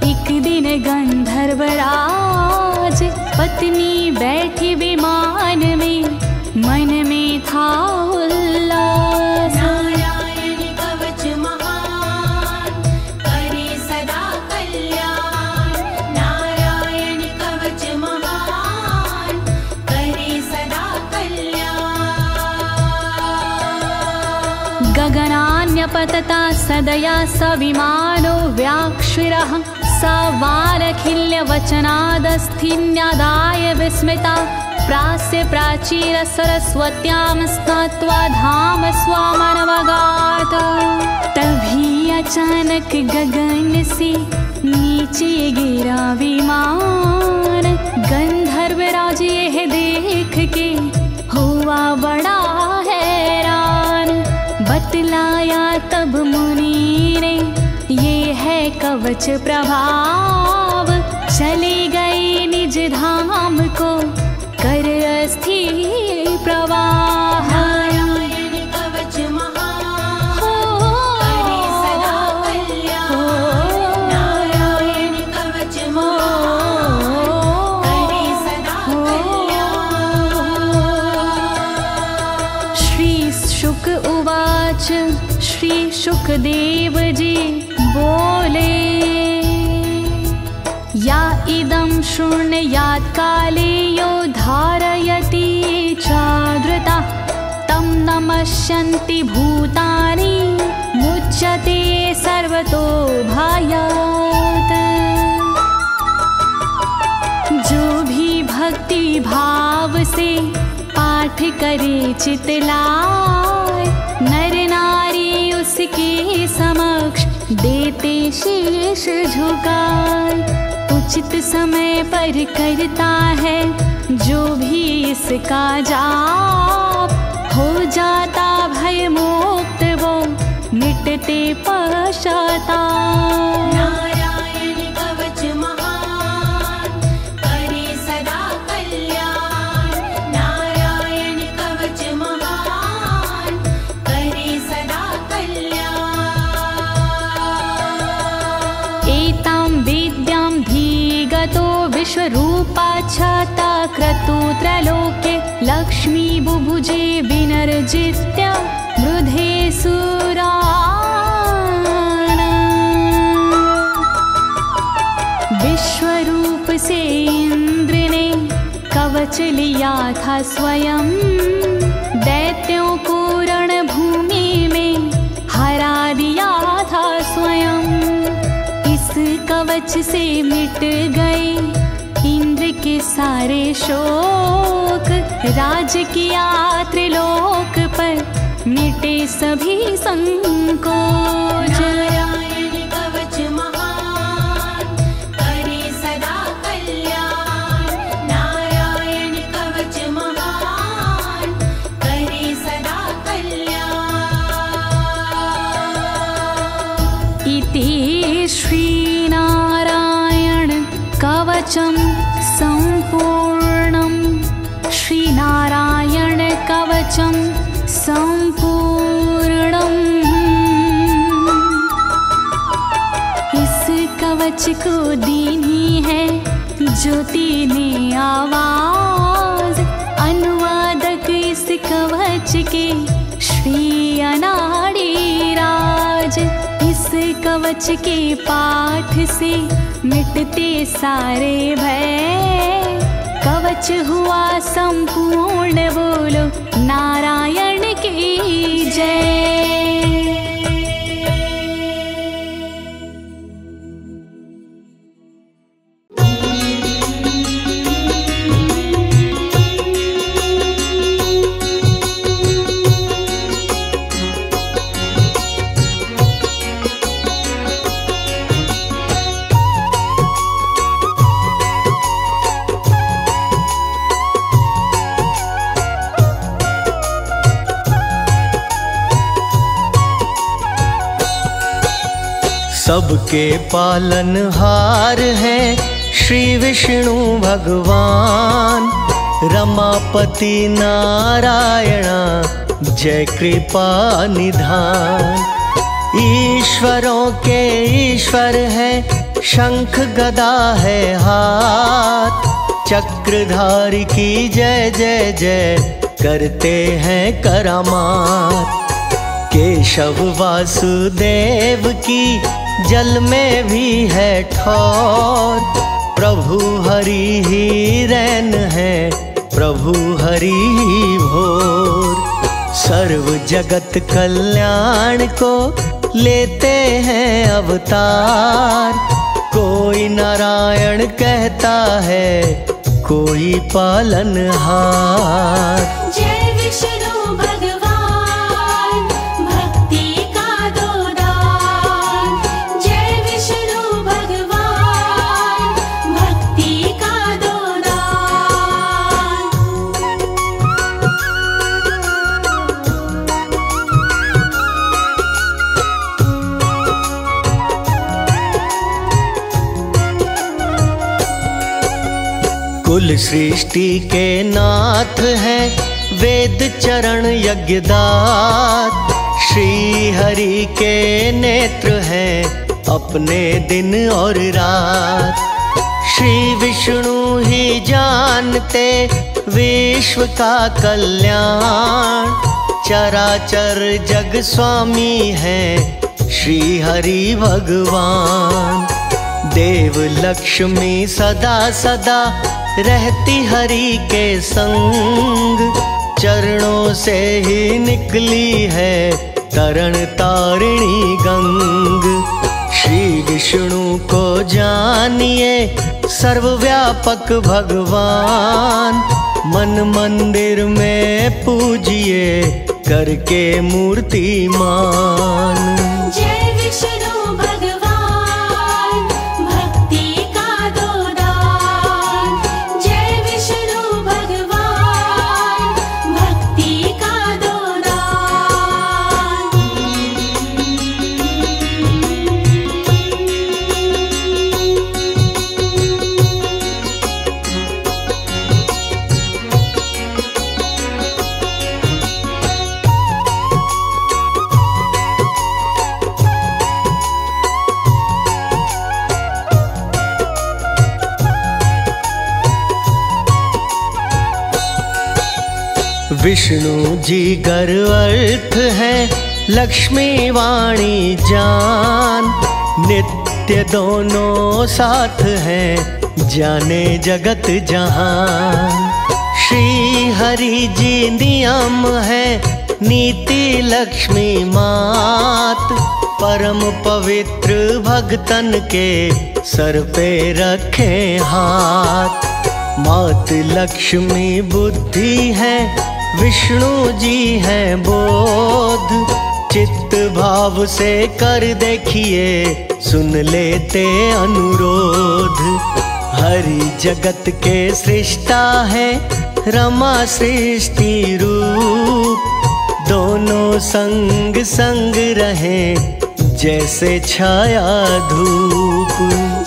एक दिन गंधर्वराज, पत्नी बैठी विमान में, मन में था उल्लास। नारायण कवच महान, करे सदा कल्याण। नारायण कवच महान, करे सदा कल्याण। गगनान्यपतता सदया स विमानो व्याक्षिरः, स वालखिल्यवचनादस्थिन्यादाय विस्मिता, प्रास्य प्राचीर सरस्वत्यां स्नात्वा धाम स्वामनवगात। तभी अचानक गगन से नीचे गिरा विमान, गंधर्वराज यह देख के हुआ बड़ा हैरान। बतलाया तब मुनि ने ये है कवच प्रभाव, चले गए निज धाम को कर अस्थिर प्रवाह। नारायण कवच महान, करे सदा कल्याण। नारायण कवच महान, करे सदा कल्याण। श्री शुक उवाच, श्री शुकदेव जी बोले, या इदं शृणुयात् काले यो धारयति चादृता, तं नमस्यन्ति भूतानि मुच्यते सर्वतो भयात्। जो भी भक्ति भाव से पाठ करे चितलाए, नर नारी उसके समक्ष देते शीश झुकाए। उचित समय पर करता है जो भी इसका जाप, हो जाता भय मुक्त वो मिटते पश्चाताप। नारायण कवच महान, करे सदा कल्याण। नारायण कवच महान, करे सदा कल्याण। एतां विद्यां धीगतो विश्वरूपाच्छता क्रतु त्रलोके, लक्ष्मी बुभुजे विनर्जित्य मृधे सुरान। विश्वरूप से इंद्र ने कवच लिया था स्वयं, दैत्यों को रणभूमि में हरा दिया था स्वयं। इस कवच से मिट गए इंद्र के सारे शोक, राज किया त्रिलोक पर मिटे सभी संकोच। नारायण कवच महान करे सदा कल्याण, नारायण कवच महान करे सदा कल्याण। इति श्रीनारायण कवचं सम्पूर्णं, श्रीनारायण कवचं सम्पूर्णम्। इस कवच को दीनी है ज्योति ने आवाज, अनुवादक इस कवच के श्री अनाड़ी राज। इस कवच के पाठ से मिटते सारे भय, कवच हुआ संपूर्ण, बोलो नारायण की जय। सबके पालनहार हैं श्री विष्णु भगवान, रमापति नारायण जय कृपा निधान। ईश्वरों के ईश्वर है, शंख गदा है हाथ, चक्रधारी की जय जय जय करते हैं करामात। केशव वासुदेव की जल में भी है ठौर, प्रभु हरि ही रैन है, प्रभु हरि ही भोर। सर्व जगत कल्याण को लेते हैं अवतार, कोई नारायण कहता है, कोई पालनहार। जय विष्णु भगवान भक्ति का दो दान, जय विष्णु भगवान भक्ति का दो दान। कुल सृष्टि के नाथ हैं, वेद चरण यज्ञदात, श्री हरि के नेत्र हैं, अपने दिन और रात। श्री विष्णु ही जानते विश्व का कल्याण, चराचर जग स्वामी हैं श्री हरि भगवान। देव लक्ष्मी सदा सदा रहती हरि के संग, चरणों से ही निकली है तरण तारिणी गंग। श्री विष्णु को जानिए सर्वव्यापक भगवान, मन मंदिर में पूजिए करके मूर्तिमान। जय विष्णु भगवान भक्ति का दो दान, जय विष्णु भगवान भक्ति का दो दान। विष्णु जी गर्वर्थ है, लक्ष्मी वाणी जान। नित्य दोनों साथ हैं, जाने जगत जहान। श्री हरि जी नियम है, नीति लक्ष्मी मात। परम पवित्र भगतन के सर पे रखे हाथ। मात लक्ष्मी बुद्धि है, विष्णु जी है बोध। चित्त भाव से कर देखिए, सुन लेते अनुरोध। हरि जगत के सृष्टा है, रमा सृष्टि रूप। दोनों संग संग रहे, जैसे छाया धूप।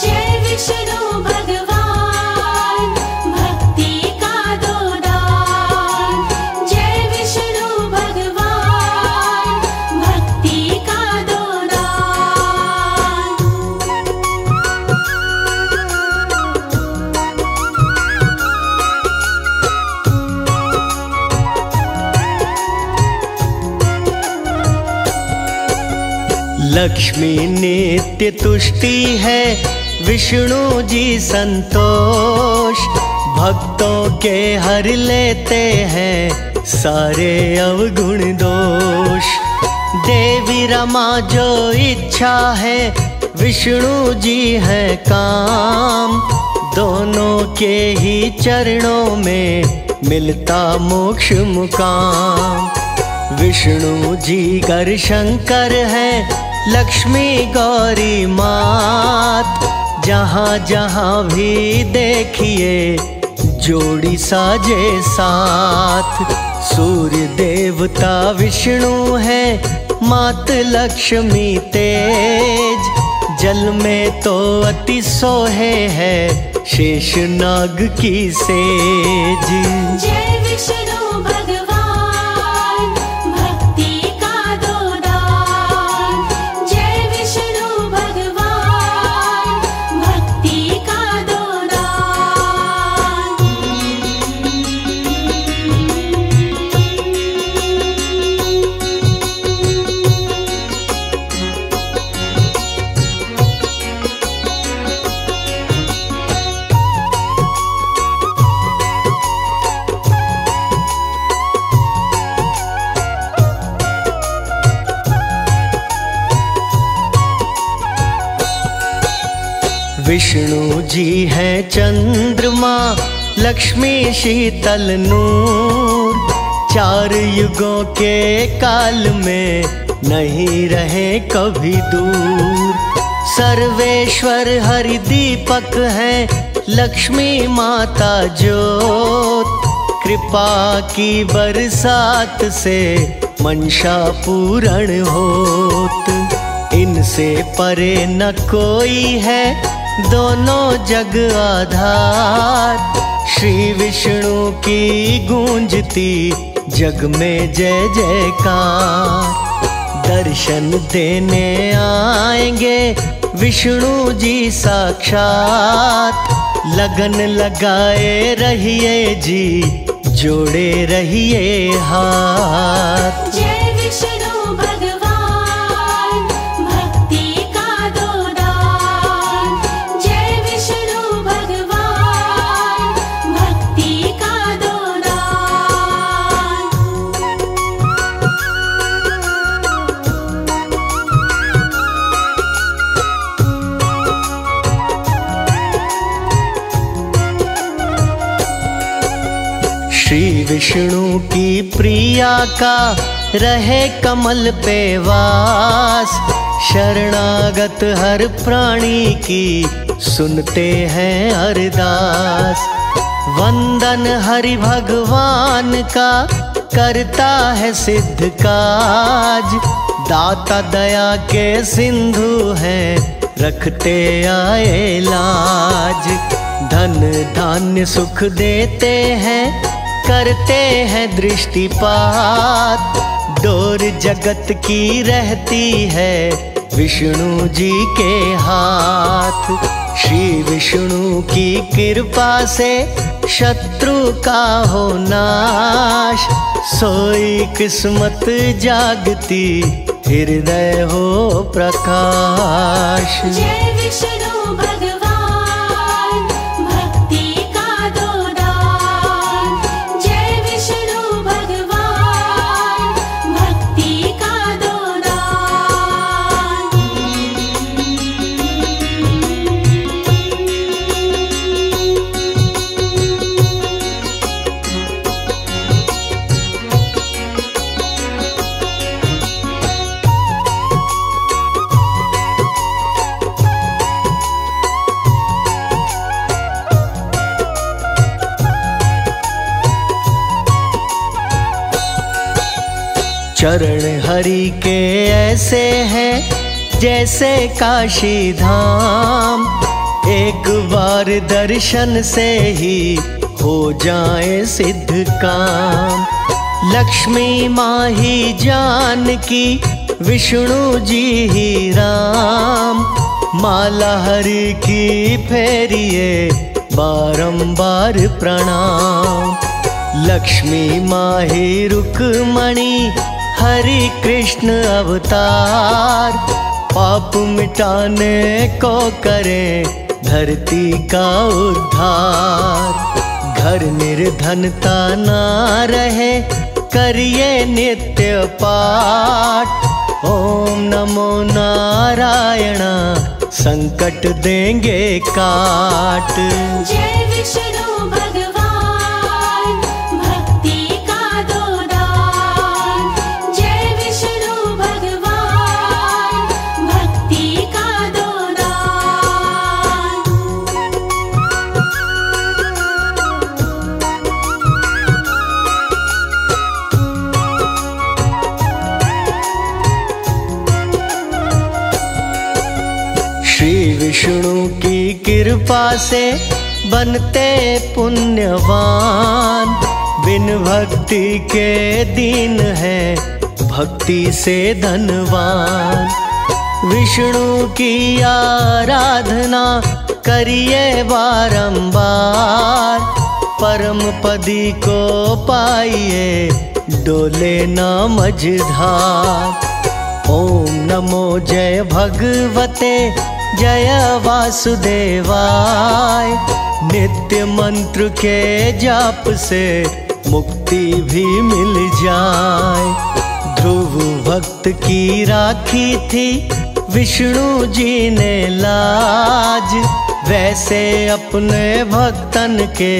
जय विष्णु भगवान, भक्ति का दो दान। जय विष्णु भगवान, भक्ति का दो दान। लक्ष्मी नित्य तुष्टि है, विष्णु जी संतोष। भक्तों के हर लेते हैं, सारे अवगुण दोष। देवी रमा जो इच्छा है, विष्णु जी है काम। दोनों के ही चरणों में मिलता मोक्ष मुकाम। विष्णु जी कर शंकर है, लक्ष्मी गौरी मात। जहाँ जहाँ भी देखिए, जोड़ी साजे साथ। सूर्य देवता विष्णु है, मात लक्ष्मी तेज। जल में तो अति सोहे है, शेषनाग की सेज। जय विष्णु भगवान, भक्ति का दो दान। जय विष्णु भगवान, भक्ति का दो दान। विष्णु जी है चंद्रमा, लक्ष्मी शीतल नूर। चार युगों के काल में नहीं रहे कभी दूर। सर्वेश्वर हरि दीपक है, लक्ष्मी माता ज्योत। कृपा की बरसात से मंशा पूर्ण होत। इनसे परे न कोई है, दोनों जग आधार। श्री विष्णु की गूंजती जग में जय जयकार। दर्शन देने आएंगे विष्णु जी साक्षात। लगन लगाए रहिए जी, जोड़े रहिए हाथ। जय विष्णु भगवान, भक्ति का दो दान। जय विष्णु भगवान, भक्ति का दो दान। श्री विष्णु की प्रिया का रहे कमल पे वास। शरणागत हर प्राणी की सुनते हैं अरदास। वंदन हरि भगवान का करता है सिद्ध काज। दाता दया के सिंधु हैं, रखते आए लाज। धन धान्य सुख देते हैं, करते हैं दृष्टिपात। डोर जगत की रहती है, विष्णु जी के हाथ। श्री विष्णु की कृपा से शत्रु का हो नाश, सोई किस्मत जागती हृदय हो प्रकाश। जय विष्णु भगवान भक्ति का दो दान, जय विष्णु भगवान भक्ति का दो दान। चरण हरि के ऐसे हैं जैसे काशी धाम, एक बार दर्शन से ही हो जाए सिद्ध काम। लक्ष्मी माँ ही जानकी, विष्णु जी ही राम, माला हरि की फेरिए बारंबार प्रणाम। लक्ष्मी माँ ही रुक्मणी, हरि कृष्ण अवतार, पाप मिटाने को करें धरती का उद्धार। घर निर्धनता ना रहे, करिए नित्य पाठ, ओम नमो नारायण संकट देंगे काट। जय विष्णु भगवान भक्ति का दो दान, जय विष्णु भगवान भक्ति का दो दान। श्री विष्णु की कृपा से बनते पुण्यवान, बिन भक्ति के दीन है भक्ति से धनवान। विष्णु की आराधना करिए बारंबार, परम पदी को पाइए डोले ना मझधार। ओम नमो जय भगवते जय वासुदेवाय, नित्य मंत्र के जाप से मुक्ति भी मिल जाए। ध्रुव भक्त की राखी थी विष्णु जी ने लाज, वैसे अपने भक्तन के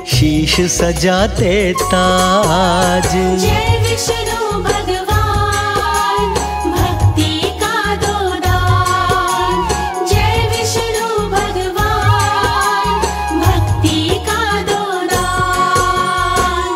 शीश सजाते ताज। जय विष्णु भगवान भक्ति का दो दान, जय विष्णु भगवान भक्ति का दो दान।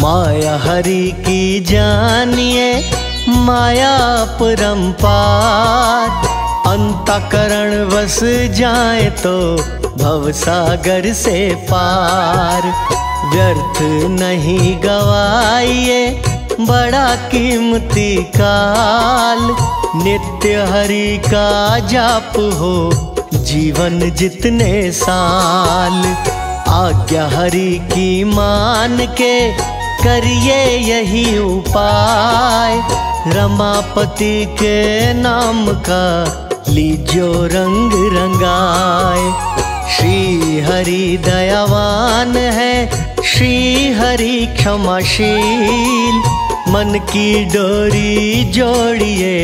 माया हरि की जानिए माया परंपार, अंतःकरण बस जाए तो भवसागर से पार। व्यर्थ नहीं गवाइए बड़ा कीमती काल, नित्य हरि का जाप हो जीवन जितने साल। आज्ञा हरि की मान के करिए यही उपाय, रमापति के नाम का लीजो रंग रंगाए। श्री हरि दयावान है, श्री हरि क्षमाशील, मन की डोरी जोड़िए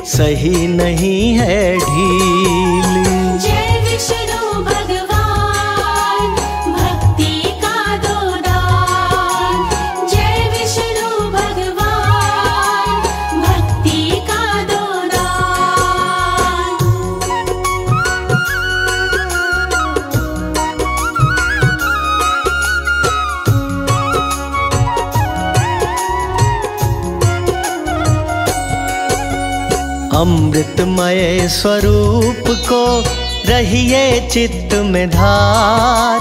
सही नहीं है ढील। जय विष्णु भगवान भक्ति का दो दान, जय विष्णु भगवान भक्ति का दो दान। अमृतमय स्वरूप को रहिए चित्त में धार।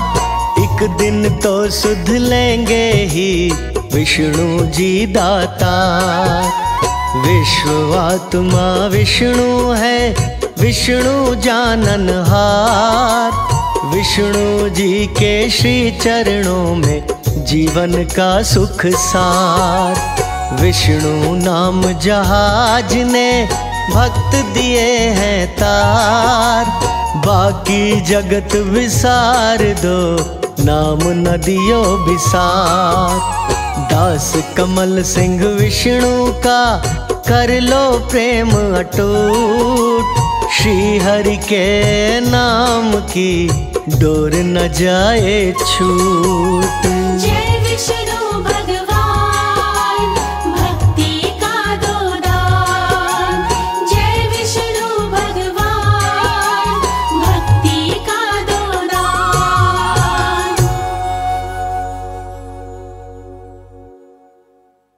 एक दिन तो सुध लेंगे ही विष्णु जी दातार। विश्वात्मा विष्णु है, विष्णु जाननहार। विष्णु जी के श्री चरणों में जीवन का सुख सार। विष्णु नाम जहाज ने भक्त दिए हैं तार। बाकी जगत विसार दो, नाम नदियों बिसार। दास कमल सिंह विष्णु का कर लो प्रेम अटूट। श्री हरि के नाम की डोर न जाए छूट।